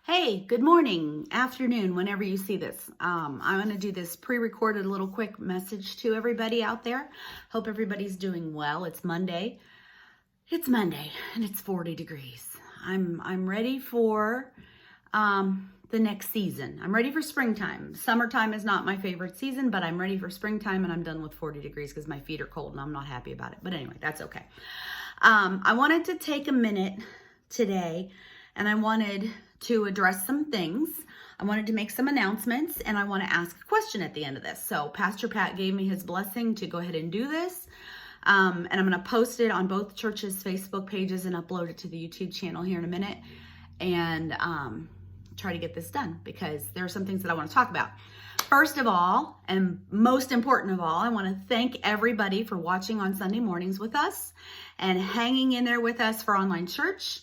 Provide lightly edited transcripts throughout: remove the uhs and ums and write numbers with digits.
Hey, good morning, afternoon, whenever you see this. I'm going to do this pre-recorded little quick message to everybody out there. Hope everybody's doing well. It's Monday. It's Monday and it's 40 degrees. I'm ready for the next season. I'm ready for springtime. Summertime is not my favorite season, but I'm ready for springtime and I'm done with 40 degrees because my feet are cold and I'm not happy about it. But anyway, that's okay. I wanted to take a minute today and I wanted to address some things. I wanted to make some announcements and I want to ask a question at the end of this. So Pastor Pat gave me his blessing to go ahead and do this. And I'm going to post it on both churches' Facebook pages and upload it to the YouTube channel here in a minute and try to get this done because there are some things that I want to talk about. First of all, and most important of all, I want to thank everybody for watching on Sunday mornings with us and hanging in there with us for online church.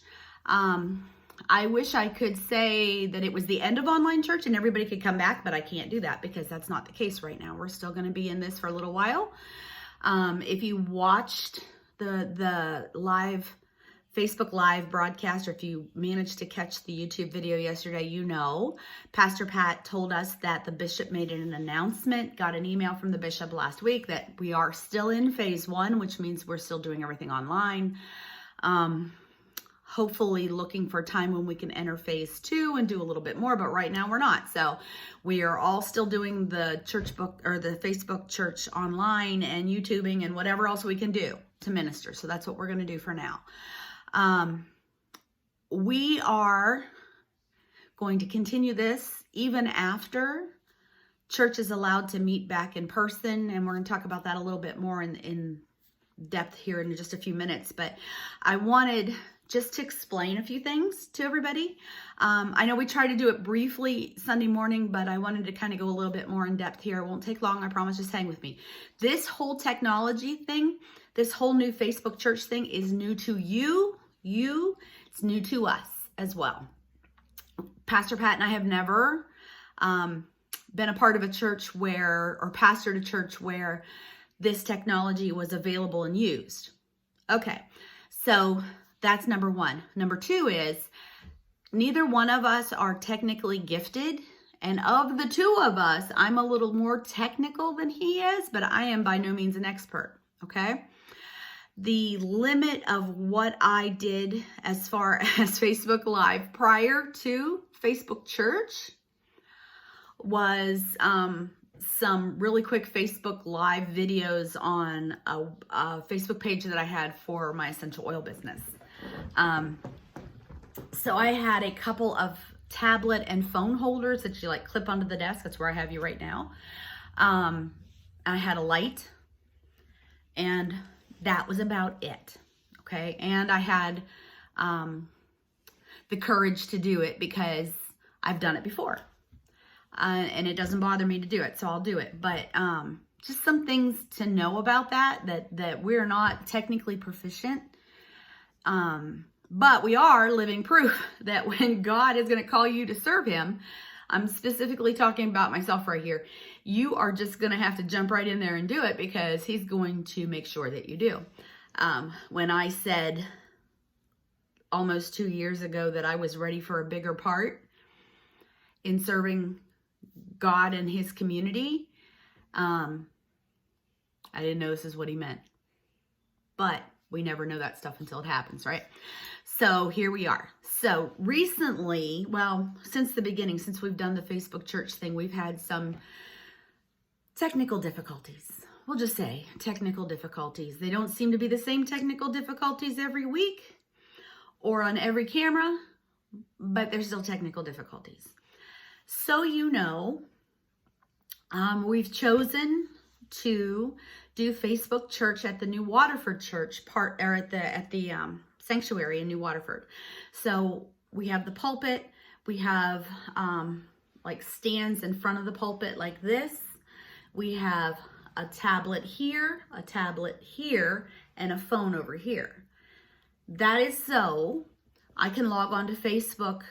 I wish I could say that it was the end of online church and everybody could come back, but I can't do that because that's not the case right now. We're still going to be in this for a little while. If you watched the live Facebook Live broadcast, or if you managed to catch the YouTube video yesterday, you know, Pastor Pat told us that the bishop made an announcement, got an email from the bishop last week that we are still in phase 1, which means we're still doing everything online. Hopefully looking for a time when we can enter phase 2 and do a little bit more, but right now we're not. So we are all still doing the church book or the Facebook church online and YouTubing and whatever else we can do to minister. So that's what we're going to do for now. We are going to continue this even after church is allowed to meet back in person. And we're going to talk about that a little bit more in depth here in just a few minutes. But I wanted just to explain a few things to everybody. I know we tried to do it briefly Sunday morning, but I wanted to kind of go a little bit more in depth here. It won't take long, I promise. Just hang with me. This whole technology thing, this whole new Facebook church thing is new to you. It's new to us as well. Pastor Pat and I have never been a part of a church where, or pastored a church where this technology was available and used. Okay, so that's number one. Number two is neither one of us are technically gifted. And of the two of us, I'm a little more technical than he is, but I am by no means an expert, okay? The limit of what I did as far as Facebook Live prior to Facebook Church was some really quick Facebook Live videos on a Facebook page that I had for my essential oil business. So I had a couple of tablet and phone holders that you like clip onto the desk. That's where I have you right now. I had a light and that was about it. Okay. And I had, the courage to do it because I've done it before. And it doesn't bother me to do it. So I'll do it. But, just some things to know about that we're not technically proficient. But we are living proof that when God is going to call you to serve him, I'm specifically talking about myself right here, you are just going to have to jump right in there and do it because he's going to make sure that you do. When I said almost 2 years ago that I was ready for a bigger part in serving God and his community, I didn't know this is what he meant. But we never know that stuff until it happens, right? So here we are. So recently, well, since the beginning, since we've done the Facebook church thing, we've had some technical difficulties. We'll just say technical difficulties. They don't seem to be the same technical difficulties every week or on every camera, but there's still technical difficulties. So you know, we've chosen to do Facebook church at the New Waterford Church at the sanctuary in New Waterford. So we have the pulpit, we have like stands in front of the pulpit like this. We have a tablet here, and a phone over here. That is so I can log on to Facebook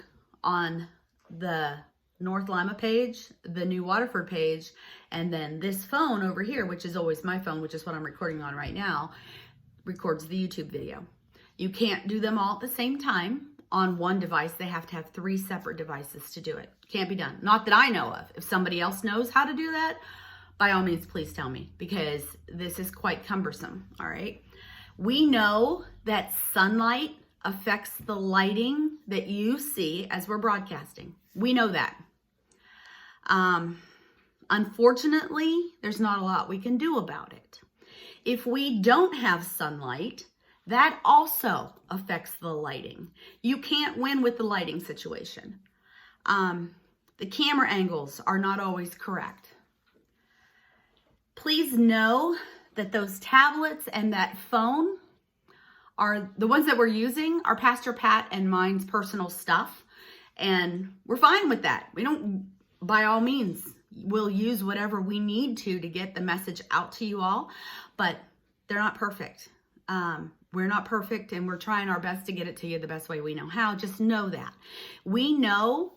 on the North Lima page, the New Waterford page, and then this phone over here, which is always my phone, which is what I'm recording on right now, records the YouTube video. You can't do them all at the same time. on one device. They have to have 3 separate devices to do it. Can't be done. Not that I know of. If somebody else knows how to do that, by all means, please tell me, because this is quite cumbersome, all right? We know that sunlight affects the lighting that you see as we're broadcasting. We know that. Unfortunately, there's not a lot we can do about it. If we don't have sunlight, that also affects the lighting. You can't win with the lighting situation. The camera angles are not always correct. Please know that those tablets and that phone are the ones that we're using are Pastor Pat and mine's personal stuff. And we're fine with that. We don't, by all means, we'll use whatever we need to get the message out to you all, but they're not perfect. We're not perfect, and we're trying our best to get it to you the best way we know how. Just know that. We know,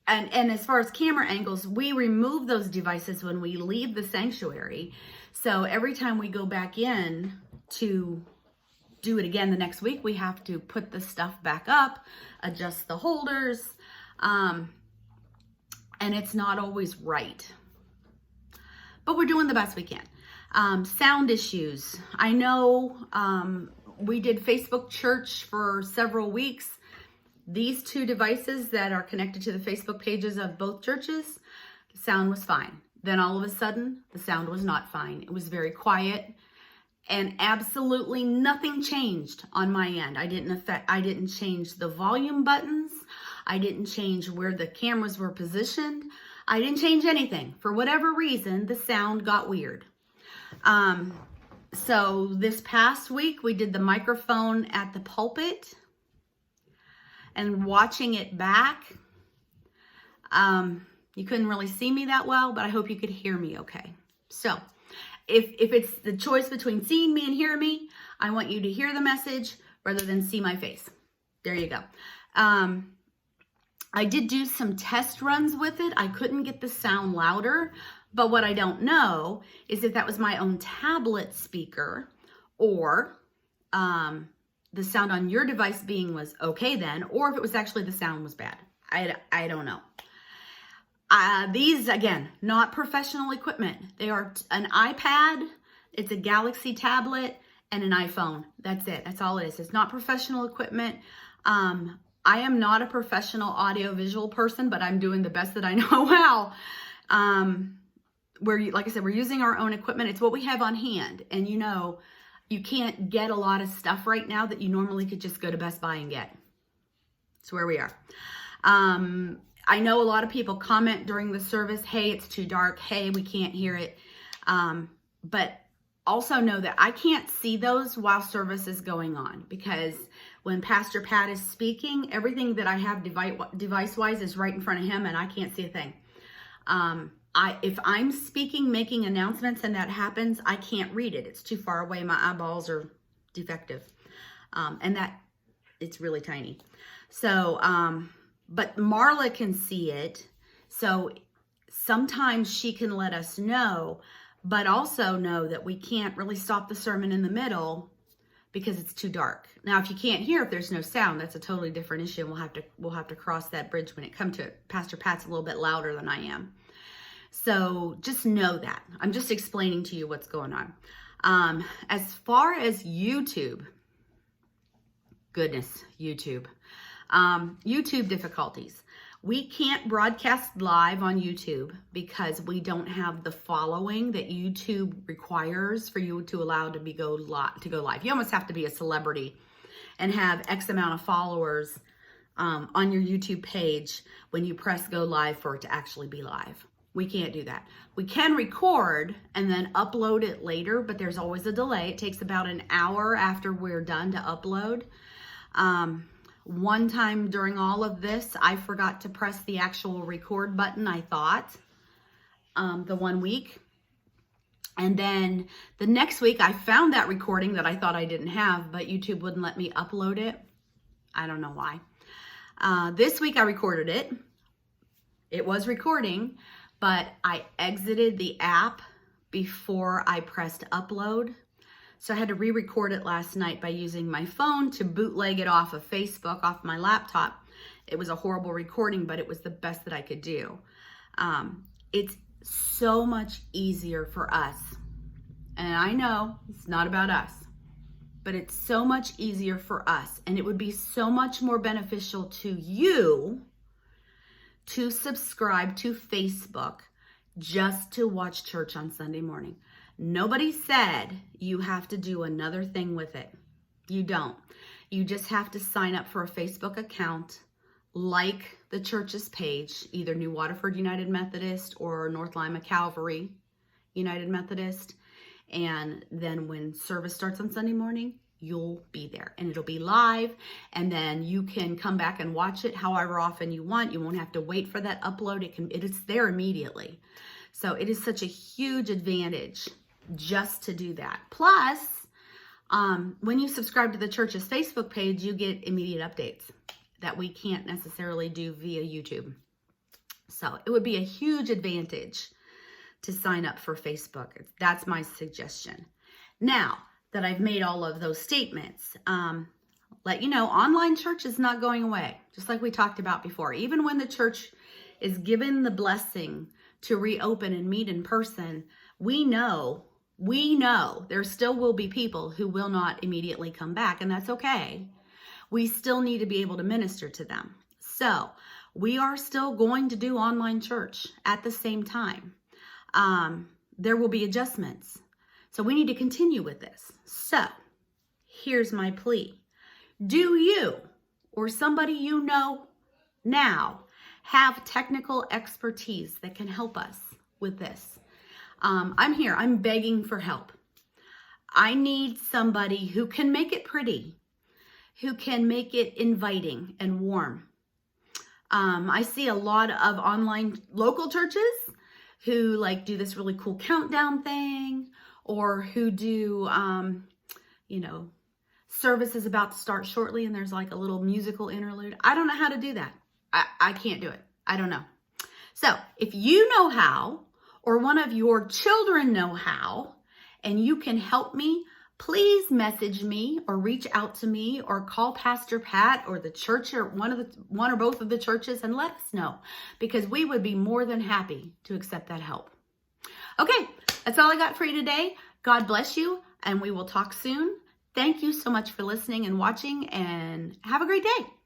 and as far as camera angles, we remove those devices when we leave the sanctuary. So every time we go back in to do it again the next week, we have to put the stuff back up, adjust the holders, and it's not always right. But we're doing the best we can. Sound issues. I know we did Facebook Church for several weeks. These 2 devices that are connected to the Facebook pages of both churches, the sound was fine. Then all of a sudden, the sound was not fine. It was very quiet, and absolutely nothing changed on my end. I didn't change the volume buttons. I didn't change where the cameras were positioned. I didn't change anything. For whatever reason, the sound got weird. So this past week, we did the microphone at the pulpit, and watching it back, you couldn't really see me that well, but I hope you could hear me okay. So if it's the choice between seeing me and hearing me, I want you to hear the message rather than see my face. There you go. I did do some test runs with it. I couldn't get the sound louder, but what I don't know is if that was my own tablet speaker or the sound on your device was okay then, or if it was actually the sound was bad. I don't know. These, again, not professional equipment. They are an iPad, it's a Galaxy tablet, and an iPhone. That's it. That's all it is. It's not professional equipment. I am not a professional audio-visual person, but I'm doing the best that I know how. Like I said, we're using our own equipment. It's what we have on hand. And you know, you can't get a lot of stuff right now that you normally could just go to Best Buy and get. It's where we are. I know a lot of people comment during the service, hey, it's too dark. Hey, we can't hear it. But also know that I can't see those while service is going on, because when Pastor Pat is speaking, everything that I have device-wise is right in front of him, and I can't see a thing. If I'm speaking, making announcements, and that happens, I can't read it. It's too far away. My eyeballs are defective. And that, it's really tiny. So, but Marla can see it. So sometimes she can let us know, but also know that we can't really stop the sermon in the middle because it's too dark. Now, if you can't hear, if there's no sound, that's a totally different issue. And we'll have to cross that bridge when it comes to it. Pastor Pat's a little bit louder than I am. So just know that. I'm just explaining to you what's going on. As far as YouTube, goodness, YouTube difficulties. We can't broadcast live on YouTube because we don't have the following that YouTube requires for you to allow to go live. You almost have to be a celebrity and have X amount of followers on your YouTube page when you press go live for it to actually be live. We can't do that. We can record and then upload it later, but there's always a delay. It takes about an hour after we're done to upload. One time during all of this, I forgot to press the actual record button, I thought, the one week. And then the next week, I found that recording that I thought I didn't have, but YouTube wouldn't let me upload it. I don't know why. This week, I recorded it. It was recording, but I exited the app before I pressed upload. So I had to re-record it last night by using my phone to bootleg it off of Facebook, off my laptop. It was a horrible recording, but it was the best that I could do. It's so much easier for us. And I know it's not about us, but it's so much easier for us. And it would be so much more beneficial to you to subscribe to Facebook just to watch church on Sunday morning. Nobody said you have to do another thing with it. You don't. You just have to sign up for a Facebook account, like the church's page, either New Waterford United Methodist or North Lima Calvary United Methodist. And then when service starts on Sunday morning, you'll be there and it'll be live, and then you can come back and watch it however often you want. You won't have to wait for that upload. It's there immediately. So it is such a huge advantage just to do that. Plus, when you subscribe to the church's Facebook page, you get immediate updates that we can't necessarily do via YouTube. So it would be a huge advantage to sign up for Facebook. That's my suggestion. Now that I've made all of those statements, let you know, online church is not going away, just like we talked about before. Even when the church is given the blessing to reopen and meet in person, we know there still will be people who will not immediately come back, and that's okay. We still need to be able to minister to them. So we are still going to do online church at the same time. There will be adjustments. So we need to continue with this. So here's my plea. Do you or somebody you know now have technical expertise that can help us with this? I'm here. I'm begging for help. I need somebody who can make it pretty, who can make it inviting and warm. I see a lot of online local churches who like do this really cool countdown thing, or who do, service is about to start shortly and there's like a little musical interlude. I don't know how to do that. I can't do it. I don't know. So if you know how, or one of your children know how, and you can help me, please message me or reach out to me or call Pastor Pat or the church or one or both of the churches and let us know, because we would be more than happy to accept that help. Okay, that's all I got for you today. God bless you, and we will talk soon. Thank you so much for listening and watching, and have a great day.